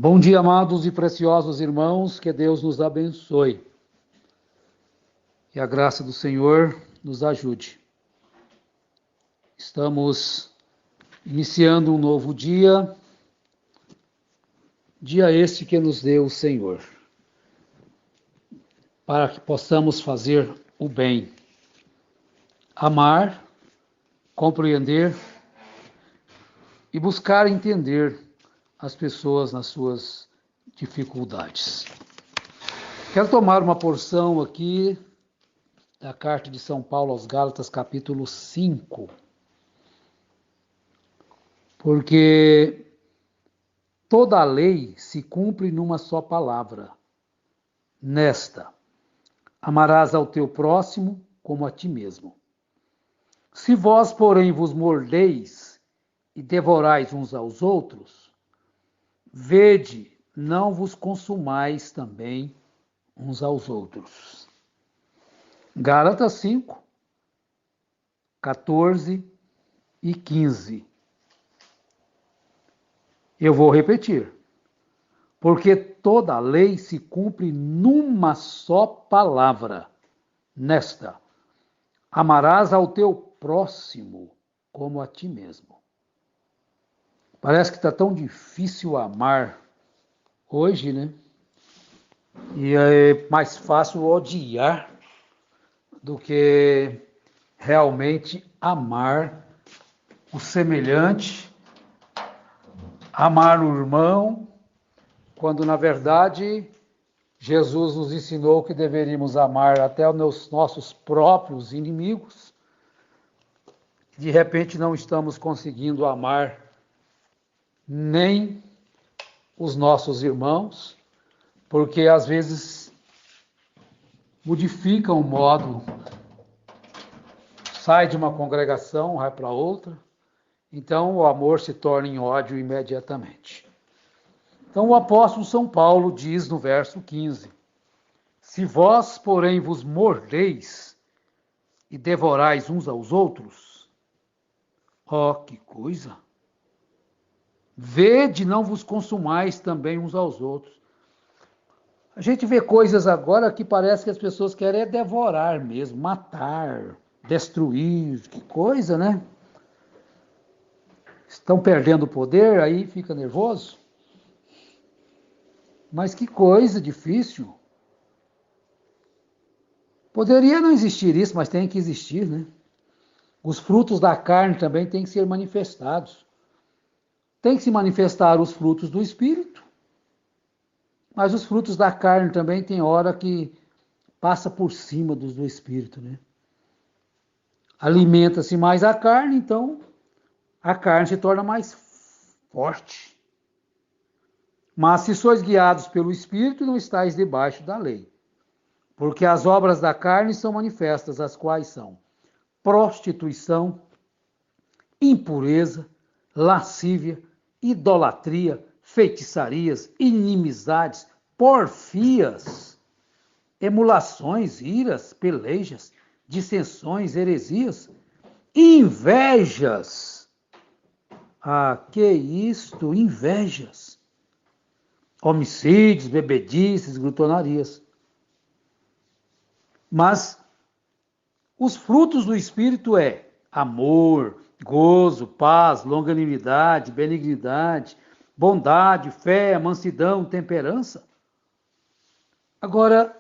Bom dia, amados e preciosos irmãos, que Deus nos abençoe. Que a graça do Senhor nos ajude. Estamos iniciando um novo dia este que nos deu o Senhor, para que possamos fazer o bem, amar, compreender e buscar entender as pessoas nas suas dificuldades. Quero tomar uma porção aqui da carta de São Paulo aos Gálatas, capítulo 5, porque toda a lei se cumpre numa só palavra, nesta: amarás ao teu próximo como a ti mesmo. Se vós, porém, vos mordeis e devorais uns aos outros, vede, não vos consumais também uns aos outros. Gálatas 5, 14 e 15. Eu vou repetir. Porque toda a lei se cumpre numa só palavra, nesta: amarás ao teu próximo como a ti mesmo. Parece que está tão difícil amar hoje, né? E é mais fácil odiar do que realmente amar o semelhante, amar o irmão, quando na verdade Jesus nos ensinou que deveríamos amar até os nossos próprios inimigos. De repente não estamos conseguindo amar nem os nossos irmãos, porque às vezes modificam o modo, sai de uma congregação, vai para outra, então o amor se torna em ódio imediatamente. Então o apóstolo São Paulo diz no verso 15: se vós, porém, vos mordeis e devorais uns aos outros, ó, que coisa! Vede, não vos consumais também uns aos outros. A gente vê coisas agora que parece que as pessoas querem devorar mesmo, matar, destruir, que coisa, né? Estão perdendo o poder, aí fica nervoso. Mas que coisa difícil. Poderia não existir isso, mas tem que existir, né? Os frutos da carne também têm que ser manifestados. Tem que se manifestar os frutos do Espírito, mas os frutos da carne também tem hora que passa por cima dos do Espírito, né? Alimenta-se mais a carne, então a carne se torna mais forte. Mas se sois guiados pelo Espírito, não estáis debaixo da lei. Porque as obras da carne são manifestas, as quais são prostituição, impureza, lascívia, idolatria, feitiçarias, inimizades, porfias, emulações, iras, pelejas, dissensões, heresias, invejas. Ah, que isto? Invejas. Homicídios, bebedices, glutonarias. Mas os frutos do Espírito é amor, gozo, paz, longanimidade, benignidade, bondade, fé, mansidão, temperança. Agora,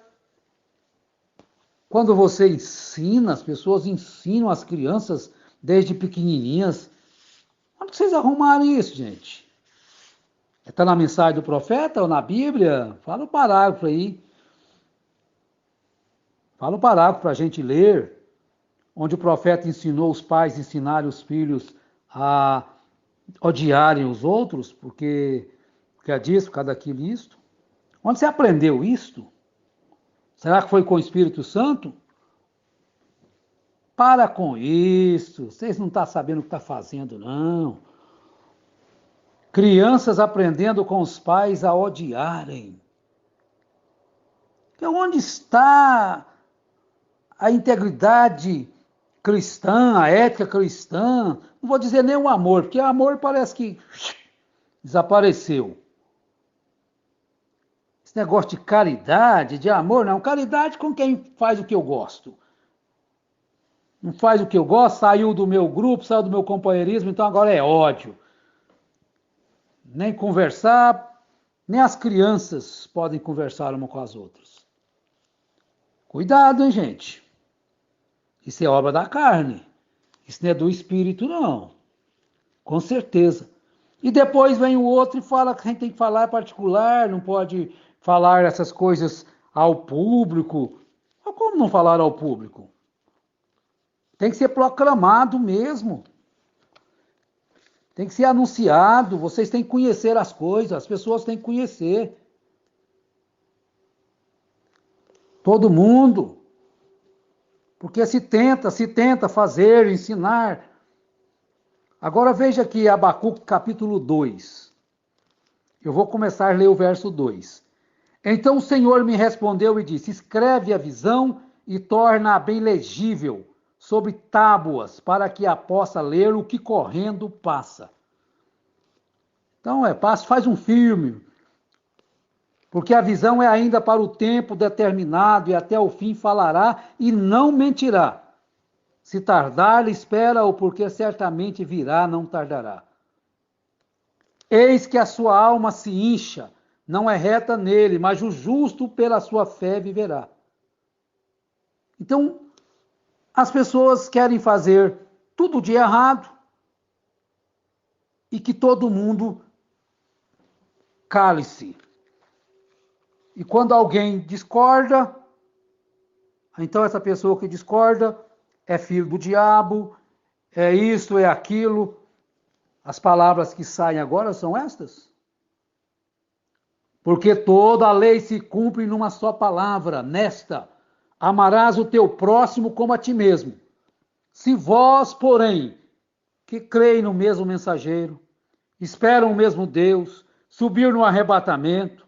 quando você ensina, as pessoas ensinam as crianças desde pequenininhas, onde vocês arrumaram isso, gente? Está na mensagem do profeta ou na Bíblia? Fala o parágrafo aí. Fala o parágrafo para a gente ler, onde o profeta ensinou os pais a ensinarem os filhos a odiarem os outros, porque é disso, por causa daquilo, isto. Onde você aprendeu isto? Será que foi com o Espírito Santo? Para com isso, vocês não estão sabendo o que está fazendo, não. Crianças aprendendo com os pais a odiarem. Então, onde está a integridade cristã, a ética cristã? Não vou dizer nem o amor, porque o amor parece que desapareceu. Esse negócio de caridade, de amor, não. Caridade com quem faz o que eu gosto. Não faz o que eu gosto, saiu do meu grupo, saiu do meu companheirismo, então agora é ódio. Nem conversar, nem as crianças podem conversar uma com as outras. Cuidado, hein, gente? Isso é obra da carne. Isso não é do espírito, não. Com certeza. E depois vem o outro e fala que a gente tem que falar particular, não pode falar essas coisas ao público. Mas como não falar ao público? Tem que ser proclamado mesmo. Tem que ser anunciado. Vocês têm que conhecer as coisas. As pessoas têm que conhecer. Todo mundo. Porque se tenta fazer, ensinar. Agora veja aqui Abacuque capítulo 2. Eu vou começar a ler o verso 2. Então o Senhor me respondeu e disse: escreve a visão e torna-a bem legível sobre tábuas, para que a possa ler o que correndo passa. Então faz um filme, porque a visão é ainda para o tempo determinado e até o fim falará e não mentirá. Se tardar, espera-o, porque certamente virá, não tardará. Eis que a sua alma se incha, não é reta nele, mas o justo pela sua fé viverá. Então, as pessoas querem fazer tudo de errado e que todo mundo cale-se. E quando alguém discorda, então essa pessoa que discorda é filho do diabo, é isso, é aquilo. As palavras que saem agora são estas. Porque toda a lei se cumpre numa só palavra, nesta: amarás o teu próximo como a ti mesmo. Se vós, porém, que creem no mesmo mensageiro, esperam o mesmo Deus, subir no arrebatamento,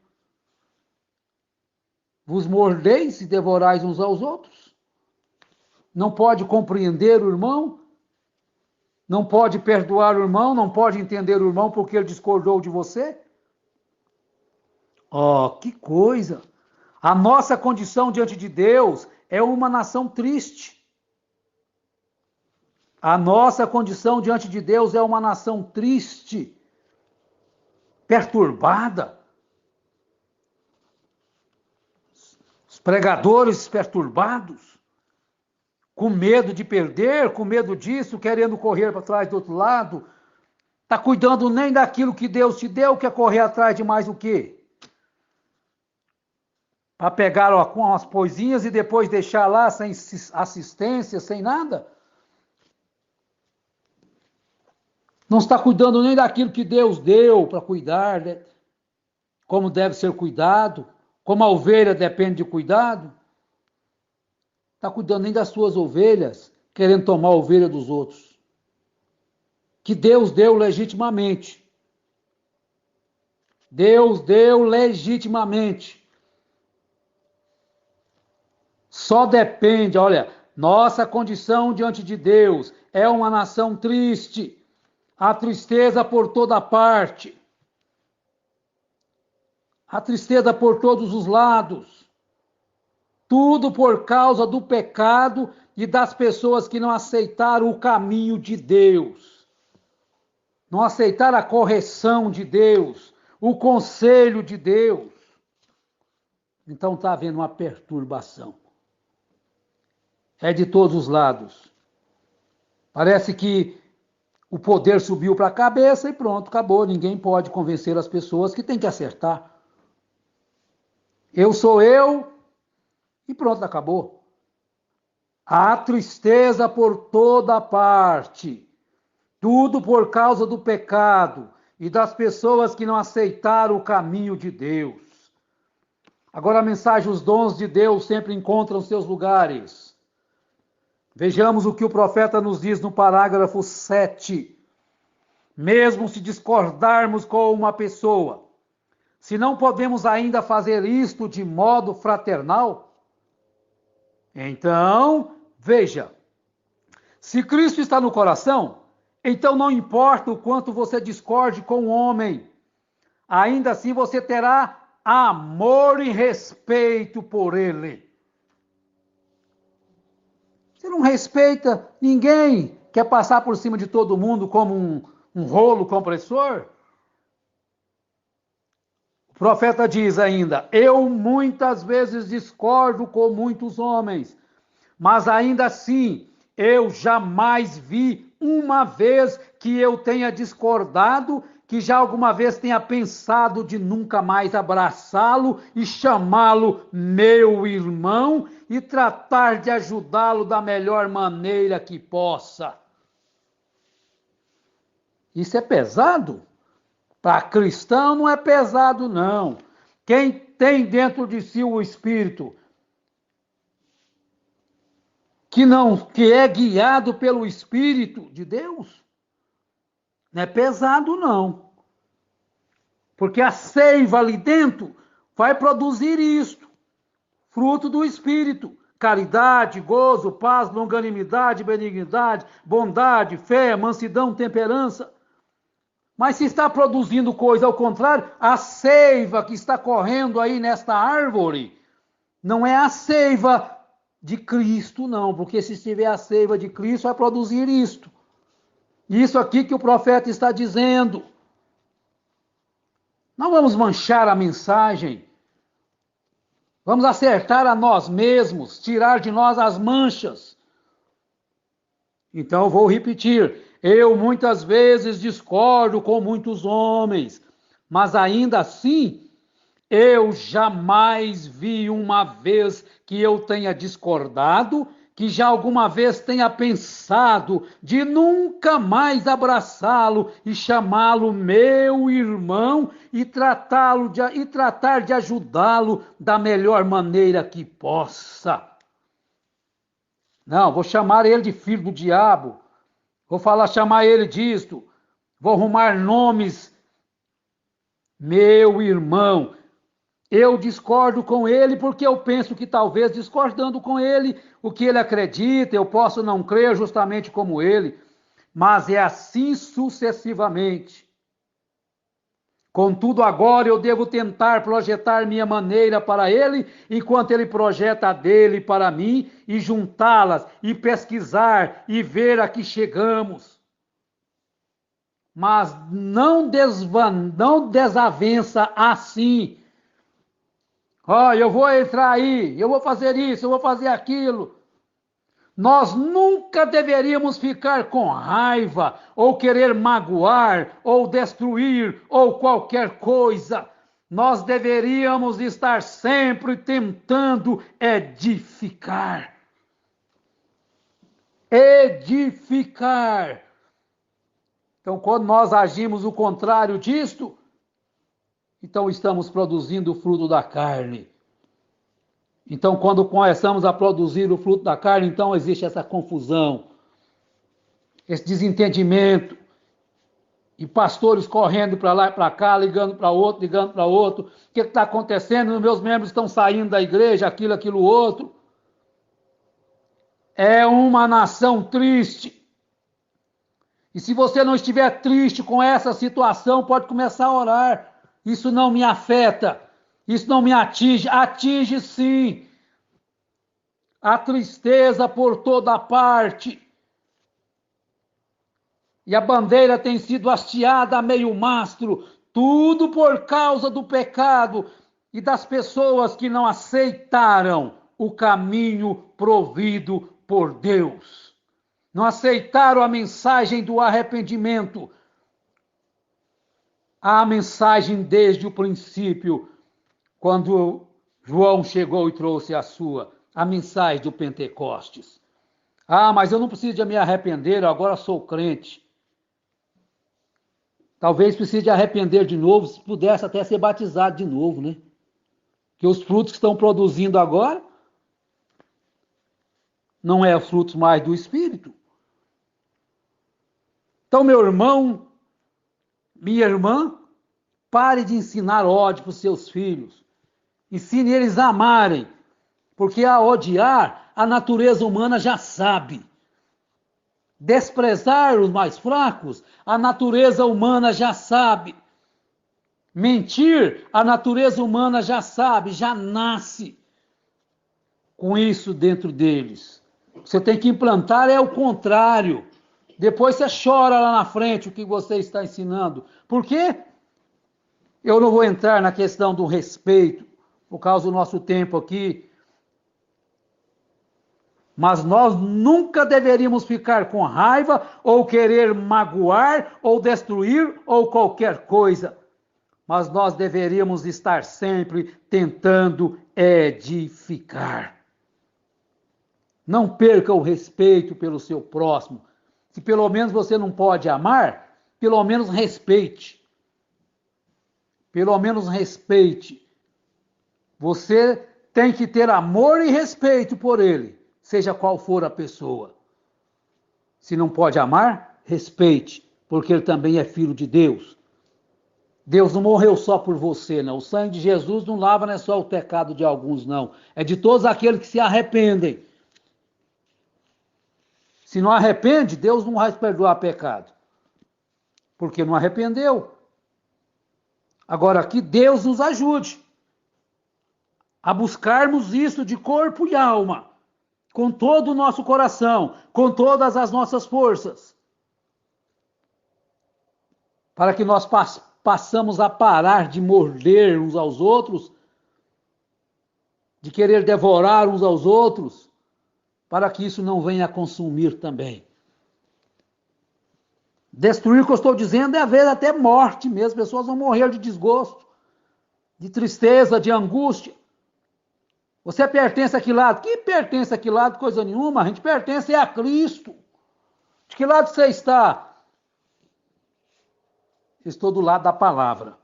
vos mordeis e devorais uns aos outros? Não pode compreender o irmão? Não pode perdoar o irmão? Não pode entender o irmão porque ele discordou de você? Oh, que coisa! A nossa condição diante de Deus é uma nação triste. A nossa condição diante de Deus é uma nação triste, perturbada. Os pregadores perturbados, com medo de perder, com medo disso, querendo correr para trás do outro lado. Está cuidando nem daquilo que Deus te deu, quer correr atrás de mais o quê? Para pegar com umas coisinhas e depois deixar lá sem assistência, sem nada? Não está cuidando nem daquilo que Deus deu para cuidar, né? Como deve ser cuidado, como a ovelha depende de cuidado. Está cuidando nem das suas ovelhas, querendo tomar a ovelha dos outros. Que Deus deu legitimamente. Deus deu legitimamente. Só depende, olha, nossa condição diante de Deus é uma nação triste. A tristeza por toda parte. A tristeza por todos os lados. Tudo por causa do pecado e das pessoas que não aceitaram o caminho de Deus. Não aceitaram a correção de Deus, o conselho de Deus. Então está havendo uma perturbação. É de todos os lados. Parece que o poder subiu para a cabeça e pronto, acabou. Ninguém pode convencer as pessoas que tem que acertar. Eu sou eu e pronto, acabou. Há tristeza por toda parte. Tudo por causa do pecado e das pessoas que não aceitaram o caminho de Deus. Agora a mensagem, os dons de Deus sempre encontram seus lugares. Vejamos o que o profeta nos diz no parágrafo 7. Mesmo se discordarmos com uma pessoa, se não podemos ainda fazer isto de modo fraternal, então, veja, se Cristo está no coração, então não importa o quanto você discorde com o homem, ainda assim você terá amor e respeito por ele. Você não respeita ninguém, quer passar por cima de todo mundo como um rolo compressor? O profeta diz ainda: eu muitas vezes discordo com muitos homens, mas ainda assim eu jamais vi uma vez que eu tenha discordado, que já alguma vez tenha pensado de nunca mais abraçá-lo e chamá-lo meu irmão e tratar de ajudá-lo da melhor maneira que possa. Isso é pesado? Para cristão não é pesado, não. Quem tem dentro de si o Espírito, que é guiado pelo Espírito de Deus, não é pesado, não. Porque a seiva ali dentro vai produzir isto, fruto do Espírito: caridade, gozo, paz, longanimidade, benignidade, bondade, fé, mansidão, temperança. Mas se está produzindo coisa ao contrário, a seiva que está correndo aí nesta árvore não é a seiva de Cristo, não, porque se estiver a seiva de Cristo, vai produzir isto. Isso aqui que o profeta está dizendo. Não vamos manchar a mensagem. Vamos acertar a nós mesmos, tirar de nós as manchas. Então eu vou repetir: eu muitas vezes discordo com muitos homens, mas ainda assim eu jamais vi uma vez que eu tenha discordado, que já alguma vez tenha pensado de nunca mais abraçá-lo e chamá-lo meu irmão e tratar de ajudá-lo da melhor maneira que possa. Não, vou chamar ele de filho do diabo, vou chamar ele disto, vou arrumar nomes. Meu irmão, eu discordo com ele porque eu penso que talvez discordando com ele, o que ele acredita, eu posso não crer justamente como ele, mas é assim sucessivamente. Contudo, agora eu devo tentar projetar minha maneira para ele, enquanto ele projeta a dele para mim, e juntá-las, e pesquisar, e ver a que chegamos. Mas não desavença assim. Eu vou entrar aí, eu vou fazer isso, eu vou fazer aquilo. Nós nunca deveríamos ficar com raiva, ou querer magoar, ou destruir, ou qualquer coisa. Nós deveríamos estar sempre tentando edificar. Edificar. Então, quando nós agimos o contrário disto, então estamos produzindo o fruto da carne. Então, quando começamos a produzir o fruto da carne, então existe essa confusão, esse desentendimento, e pastores correndo para lá e para cá, ligando para outro. O que está acontecendo? Os meus membros estão saindo da igreja, aquilo, outro. É uma nação triste. E se você não estiver triste com essa situação, pode começar a orar. Isso não me afeta, isso não me atinge. Atinge sim. A tristeza por toda parte. E a bandeira tem sido hasteada a meio mastro, tudo por causa do pecado e das pessoas que não aceitaram o caminho provido por Deus. Não aceitaram a mensagem do arrependimento. A mensagem desde o princípio, quando João chegou e trouxe a sua, a mensagem do Pentecostes. Mas eu não preciso de me arrepender, eu agora sou crente. Talvez precise de arrepender de novo, se pudesse até ser batizado de novo, né? Que os frutos que estão produzindo agora não é frutos mais do Espírito. Então, meu irmão, minha irmã, pare de ensinar ódio para os seus filhos. Ensine eles a amarem, porque a odiar, a natureza humana já sabe. Desprezar os mais fracos, a natureza humana já sabe. Mentir, a natureza humana já sabe, já nasce com isso dentro deles. Você tem que implantar é o contrário. Depois você chora lá na frente o que você está ensinando. Por quê? Eu não vou entrar na questão do respeito, por causa do nosso tempo aqui. Mas nós nunca deveríamos ficar com raiva ou querer magoar ou destruir ou qualquer coisa. Mas nós deveríamos estar sempre tentando edificar. Não perca o respeito pelo seu próximo. Se pelo menos você não pode amar, pelo menos respeite. Pelo menos respeite. Você tem que ter amor e respeito por ele, seja qual for a pessoa. Se não pode amar, respeite, porque ele também é filho de Deus. Deus não morreu só por você, não. O sangue de Jesus não lava, não é só o pecado de alguns, não. É de todos aqueles que se arrependem. Se não arrepende, Deus não vai perdoar pecado. Porque não arrependeu. Agora, que Deus nos ajude a buscarmos isso de corpo e alma, com todo o nosso coração, com todas as nossas forças, para que nós passamos a parar de morder uns aos outros, de querer devorar uns aos outros, para que isso não venha a consumir também. Destruir, o que eu estou dizendo, é haver até morte mesmo. Pessoas vão morrer de desgosto, de tristeza, de angústia. Você pertence a que lado? Que pertence a que lado? Coisa nenhuma. A gente pertence a Cristo. De que lado você está? Estou do lado da palavra.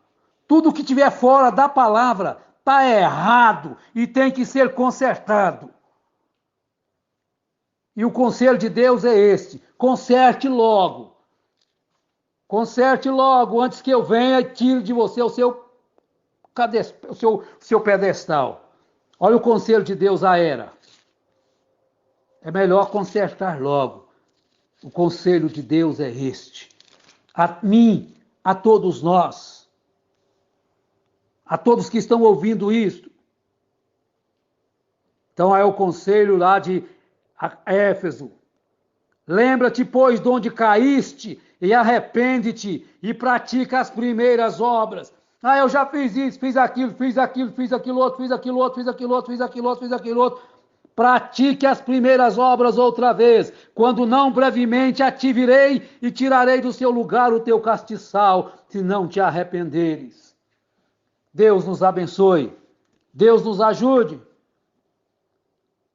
Tudo que tiver fora da palavra está errado e tem que ser consertado. E o conselho de Deus é este: conserte logo. Conserte logo, antes que eu venha e tire de você o seu pedestal. Olha o conselho de Deus à era. É melhor consertar logo. O conselho de Deus é este. A mim, a todos nós, a todos que estão ouvindo isto. Então é o conselho lá de Éfeso. Lembra-te, pois, de onde caíste, e arrepende-te, e pratica as primeiras obras. Eu já fiz isso, fiz aquilo outro. Pratique as primeiras obras outra vez. Quando não, brevemente te virei e tirarei do seu lugar o teu castiçal, se não te arrependeres. Deus nos abençoe. Deus nos ajude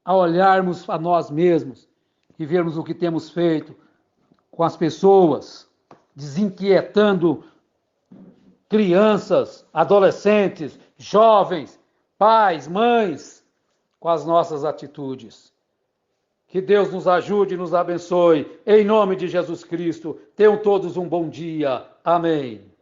a olharmos a nós mesmos e vermos o que temos feito com as pessoas, desinquietando crianças, adolescentes, jovens, pais, mães, com as nossas atitudes. Que Deus nos ajude e nos abençoe. Em nome de Jesus Cristo, tenham todos um bom dia. Amém.